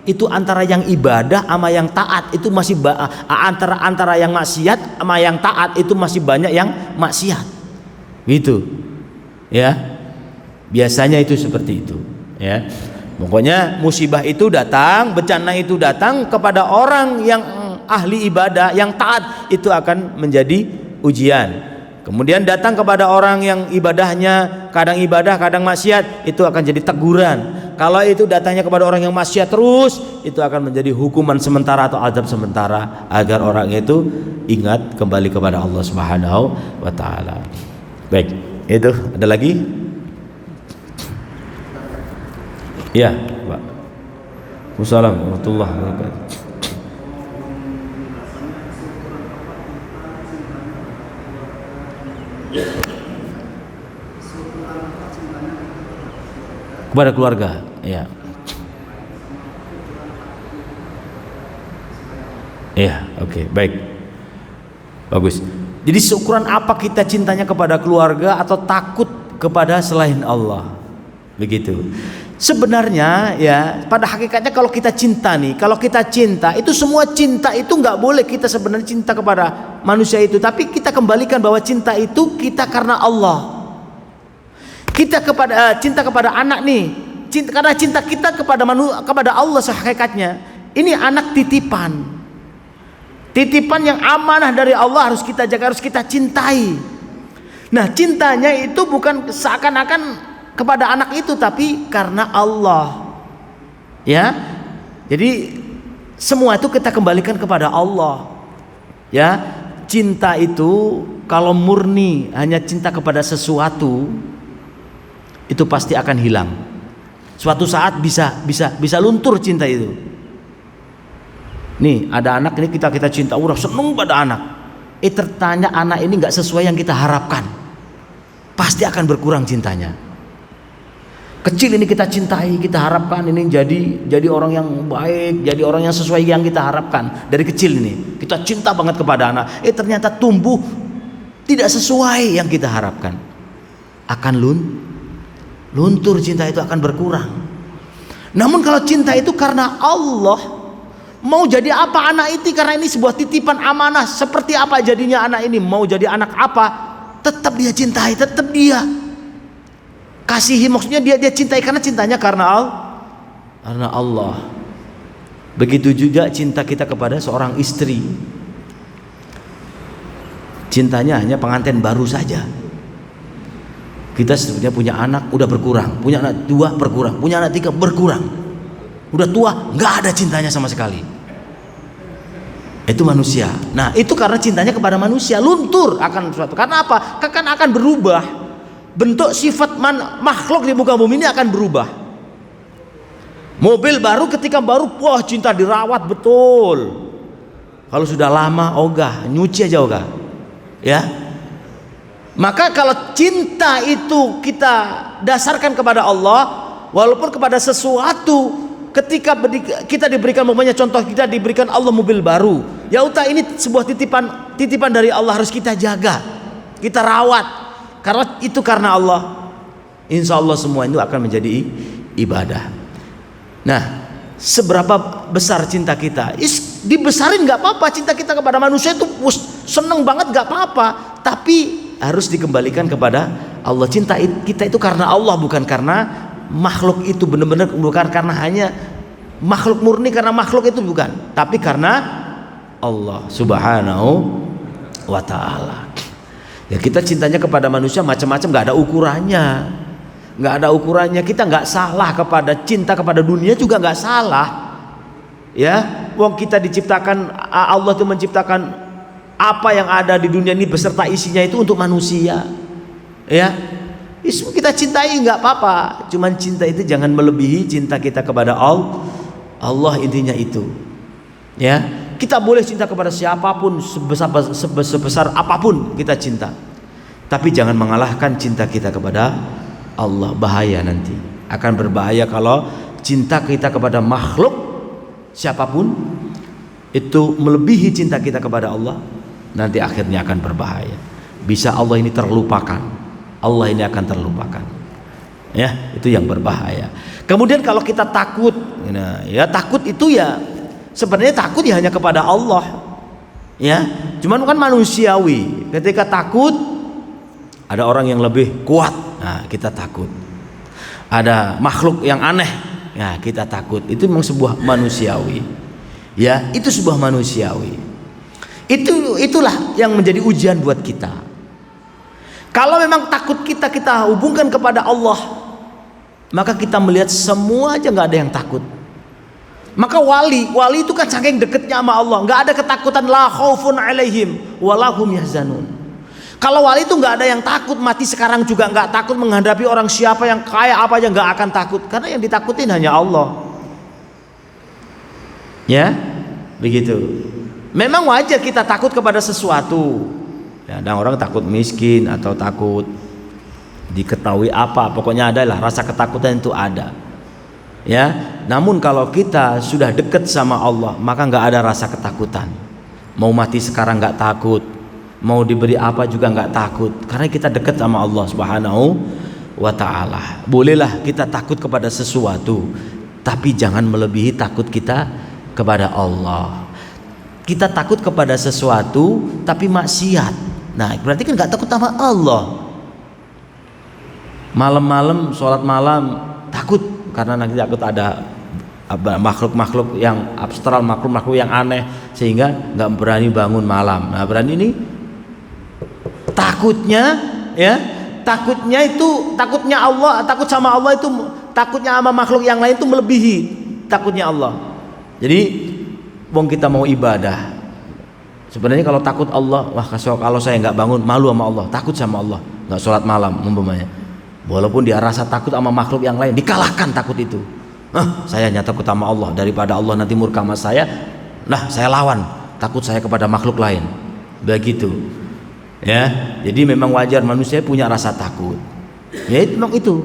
B: itu antara yang ibadah sama yang taat itu masih antara yang maksiat sama yang taat itu masih banyak yang maksiat. Gitu. Ya. Biasanya itu seperti itu, ya. Pokoknya musibah itu datang, bencana itu datang kepada orang yang ahli ibadah, yang taat, itu akan menjadi ujian. Kemudian datang kepada orang yang ibadahnya kadang ibadah, kadang maksiat, itu akan jadi teguran. Kalau itu datangnya kepada orang yang maksiat terus, itu akan menjadi hukuman sementara atau azab sementara agar orang itu ingat kembali kepada Allah Subhanahu wa taala. Baik, itu ada lagi? Ya, Pak. Wassalamualaikum warahmatullahi wabarakatuh. Kepada keluarga, ya. Ya, oke, baik. Bagus. Jadi seukuran apa kita cintanya kepada keluarga atau takut kepada selain Allah? Begitu. Sebenarnya ya pada hakikatnya kalau kita cinta nih, kalau kita cinta itu semua cinta itu nggak boleh kita sebenarnya cinta kepada manusia itu, tapi kita kembalikan bahwa cinta itu kita karena Allah. Kita cinta kepada anak nih, karena cinta kita kepada Allah sehakikatnya. Ini anak titipan yang amanah dari Allah, harus kita jaga, harus kita cintai. Nah cintanya itu bukan seakan-akan kepada anak itu, tapi karena Allah, ya. Jadi semua itu kita kembalikan kepada Allah, ya. Cinta itu kalau murni hanya cinta kepada sesuatu, itu pasti akan hilang. Suatu saat bisa luntur cinta itu. Nih ada anak ini kita cinta, udah seneng pada anak. Ternyata anak ini nggak sesuai yang kita harapkan, pasti akan berkurang cintanya. Kecil ini kita cintai, kita harapkan ini jadi orang yang baik, jadi orang yang sesuai yang kita harapkan dari kecil ini. Kita cinta banget kepada anak. Ternyata tumbuh tidak sesuai yang kita harapkan. Akan luntur, cinta itu akan berkurang. Namun kalau cinta itu karena Allah, mau jadi apa anak itu, karena ini sebuah titipan amanah, seperti apa jadinya anak ini, mau jadi anak apa, tetap dia cintai, tetap dia kasihi, maksudnya dia cintai karena cintanya karena Allah. Begitu juga cinta kita kepada seorang istri, cintanya hanya pengantin baru saja. Kita sebetulnya punya anak udah berkurang, punya anak 2 berkurang, punya anak 3 berkurang, udah tua nggak ada cintanya sama sekali. Itu manusia. Nah itu karena cintanya kepada manusia, luntur akan sesuatu. Karena apa? Akan berubah. Bentuk sifat makhluk di muka bumi ini akan berubah. Mobil baru ketika baru, wah cinta dirawat betul. Kalau sudah lama ogah, nyuci aja ogah, ya. Maka kalau cinta itu kita dasarkan kepada Allah, walaupun kepada sesuatu, ketika kita diberikan, umpamanya contoh kita diberikan Allah mobil baru, ya udah ini sebuah titipan dari Allah, harus kita jaga, kita rawat. Karena itu karena Allah, insya Allah semua itu akan menjadi ibadah. Nah, seberapa besar cinta kita, dibesarin nggak apa-apa. Cinta kita kepada manusia itu seneng banget nggak apa-apa, tapi harus dikembalikan kepada Allah. Cinta kita itu karena Allah, bukan karena makhluk itu, benar-benar bukan karena hanya makhluk murni, karena makhluk itu bukan, tapi karena Allah Subhanahu wa ta'ala. Ya kita cintanya kepada manusia macam-macam, nggak ada ukurannya, kita nggak salah cinta kepada dunia juga nggak salah, ya. Wong kita diciptakan, Allah itu menciptakan apa yang ada di dunia ini beserta isinya itu untuk manusia, ya. Kita cintai nggak apa-apa, cuman cinta itu jangan melebihi cinta kita kepada Allah, intinya itu, ya. Kita boleh cinta kepada siapapun, sebesar apapun kita cinta, tapi jangan mengalahkan cinta kita kepada Allah. Bahaya, nanti akan berbahaya kalau cinta kita kepada makhluk siapapun itu melebihi cinta kita kepada Allah, nanti akhirnya akan berbahaya. Bisa Allah ini terlupakan, Allah ini akan terlupakan, ya, itu yang berbahaya. Kemudian kalau kita takut, nah, ya takut itu ya sebenarnya takut ya hanya kepada Allah, ya, cuman kan manusiawi. Ketika takut ada orang yang lebih kuat, nah kita takut. Ada makhluk yang aneh, ya kita takut. Itu memang sebuah manusiawi, ya, itu sebuah manusiawi. Itulah yang menjadi ujian buat kita. Kalau memang takut kita hubungkan kepada Allah, maka kita melihat semua aja nggak ada yang takut. Maka wali itu kan saking deketnya sama Allah, nggak ada ketakutan, la khaufun alaihim walahum yahzanun. Kalau wali itu nggak ada yang takut, mati sekarang juga nggak takut, menghadapi orang siapa yang kaya apa aja nggak akan takut, karena yang ditakutin hanya Allah. Ya, begitu. Memang wajar kita takut kepada sesuatu. Ya, ada orang takut miskin atau takut diketahui apa, pokoknya adalah rasa ketakutan itu ada. Ya, namun kalau kita sudah dekat sama Allah, maka nggak ada rasa ketakutan. Mau mati sekarang nggak takut, mau diberi apa juga nggak takut, karena kita dekat sama Allah Subhanahu wa ta'ala. Bolehlah kita takut kepada sesuatu, tapi jangan melebihi takut kita kepada Allah. Kita takut kepada sesuatu tapi maksiat, nah berarti kan nggak takut sama Allah. Malam-malam sholat malam takut karena nanti takut ada makhluk-makhluk yang abstrak, makhluk-makhluk yang aneh, sehingga nggak berani bangun malam. Nah berani ini takutnya, ya, takutnya Allah, takut sama Allah itu, takutnya sama makhluk yang lain itu melebihi takutnya Allah. Jadi wong kita mau ibadah, sebenarnya kalau takut Allah, wah kalau saya nggak bangun malu sama Allah, takut sama Allah, nggak sholat malam umpamanya, walaupun dia rasa takut sama makhluk yang lain, dikalahkan takut itu. Saya hanya takut sama Allah, daripada Allah nanti murka sama saya, nah saya lawan takut saya kepada makhluk lain, begitu. Ya, jadi memang wajar manusia punya rasa takut. Ya itu memang itu.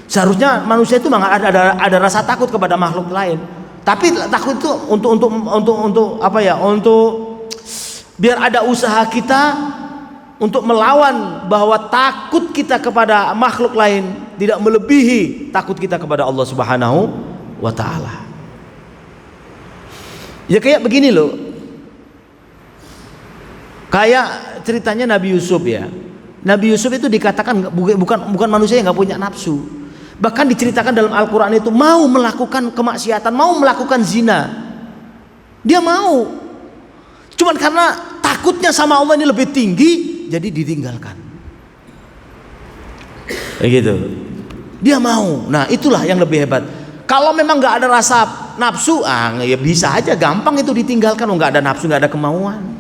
B: Seharusnya manusia itu memang ada rasa takut kepada makhluk lain. Tapi takut itu untuk apa ya? Untuk biar ada usaha kita untuk melawan bahwa takut kita kepada makhluk lain tidak melebihi takut kita kepada Allah Subhanahu wa ta'ala. Ya kayak begini loh. Kayak ceritanya Nabi Yusuf, ya. Nabi Yusuf itu dikatakan bukan manusia yang nggak punya nafsu. Bahkan diceritakan dalam Al-Quran itu mau melakukan kemaksiatan, mau melakukan zina. Dia mau. Cuman karena takutnya sama Allah ini lebih tinggi, jadi ditinggalkan. Begitu. Dia mau. Nah itulah yang lebih hebat. Kalau memang nggak ada rasa nafsu, ya bisa aja, gampang itu ditinggalkan. Nggak ada nafsu, nggak ada kemauan.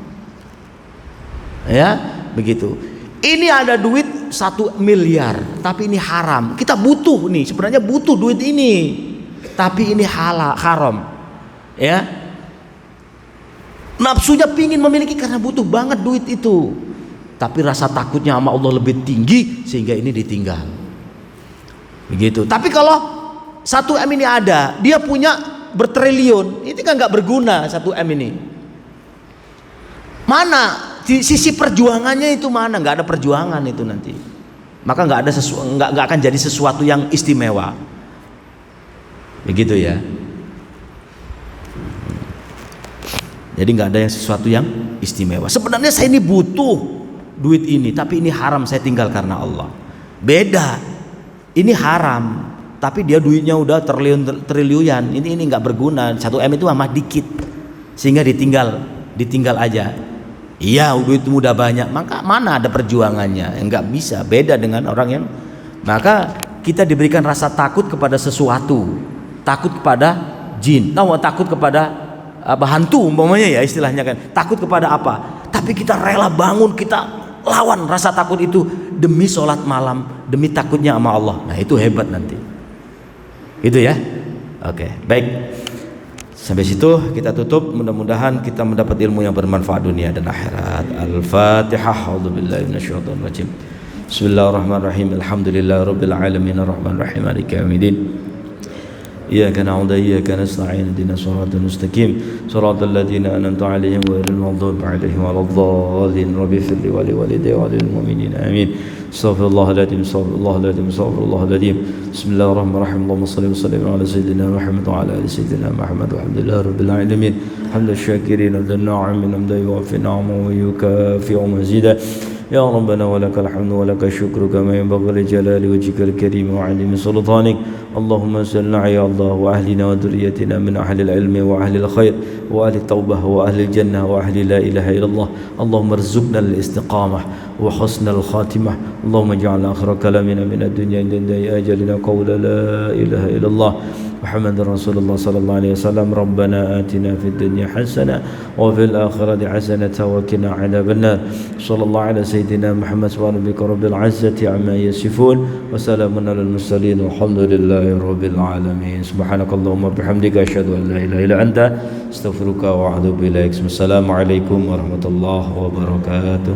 B: Ya, begitu. Ini ada duit 1 miliar, tapi ini haram. Kita butuh nih, sebenarnya butuh duit ini, tapi ini haram. Ya, nafsunya pingin memiliki karena butuh banget duit itu, tapi rasa takutnya sama Allah lebih tinggi sehingga ini ditinggal. Begitu. Tapi kalau 1 M ini ada, dia punya bertriliun, ini kan nggak berguna 1 M ini. Mana? Di sisi perjuangannya itu mana? Nggak ada perjuangan itu nanti, maka nggak akan jadi sesuatu yang istimewa, begitu ya. Jadi nggak ada yang sesuatu yang istimewa. Sebenarnya saya ini butuh duit ini, tapi ini haram, saya tinggal karena Allah. Beda, ini haram, tapi dia duitnya udah triliunan. Ini nggak berguna. 1 M itu amat dikit, sehingga ditinggal aja. Iya, duitmu udah banyak, maka mana ada perjuangannya? Enggak bisa. Beda dengan orang yang, maka kita diberikan rasa takut kepada sesuatu, takut kepada jin, takut kepada hantu umpamanya ya istilahnya kan, takut kepada apa? Tapi kita rela bangun, kita lawan rasa takut itu demi sholat malam, demi takutnya sama Allah. Nah itu hebat nanti. Itu ya. Oke, baik. Sampai situ kita tutup. Mudah-mudahan kita mendapat ilmu yang bermanfaat dunia dan akhirat. Al-Fatihah. A'udzubillahi minasyaitonir rajim. Bismillahirrahmanirrahim. Alhamdulillahirabbil alamin arrahmanirrahim maliki yaumiddin.
A: إياك نعبد وإياك نستعين اهدنا الصراط المستقيم صراط الذين أنعمت عليهم غير المغضوب عليهم ولا الضالين رب اغفر لي ولوالدي وللمؤمنين آمين استغفر الله العظيم استغفر الله العظيم استغفر الله العظيم بسم الله الرحمن الرحيم اللهم صل وسلم على سيدنا محمد وعلى آل سيدنا محمد والحمد لله رب العالمين حمد الشاكرين حمد الناعمين حمدا يوافي نعمه ويكافئ مزيدا يا ربنا ولك الحمد ولك الشكر كما ينبغي لجلال وجهك الكريم وعظيم سلطانك اللهم صل يا الله وأهلنا وذريتنا من أهل العلم وأهل الخير وأهل التوبة وأهل الجنة وأهل لا إله إلا الله اللهم ارزقنا الاستقامة وحسن الخاتمة اللهم اجعل آخر كلامنا من الدنيا عند أجلنا قول لا إله إلا الله محمد رسول الله صلى الله عليه وسلم ربنا آتنا في الدنيا حسنة وفي الآخرة حسنة وقنا عذاب النار صلى الله على سيدنا محمد سبحان ربك رب العزة عما يصفون وسلام على المرسلين والحمد لله رب العالمين سبحانك اللهم وبحمدك أشهد أن لا إله إلا أنت استغفرك وأتوب إليك السلام عليكم ورحمة الله وبركاته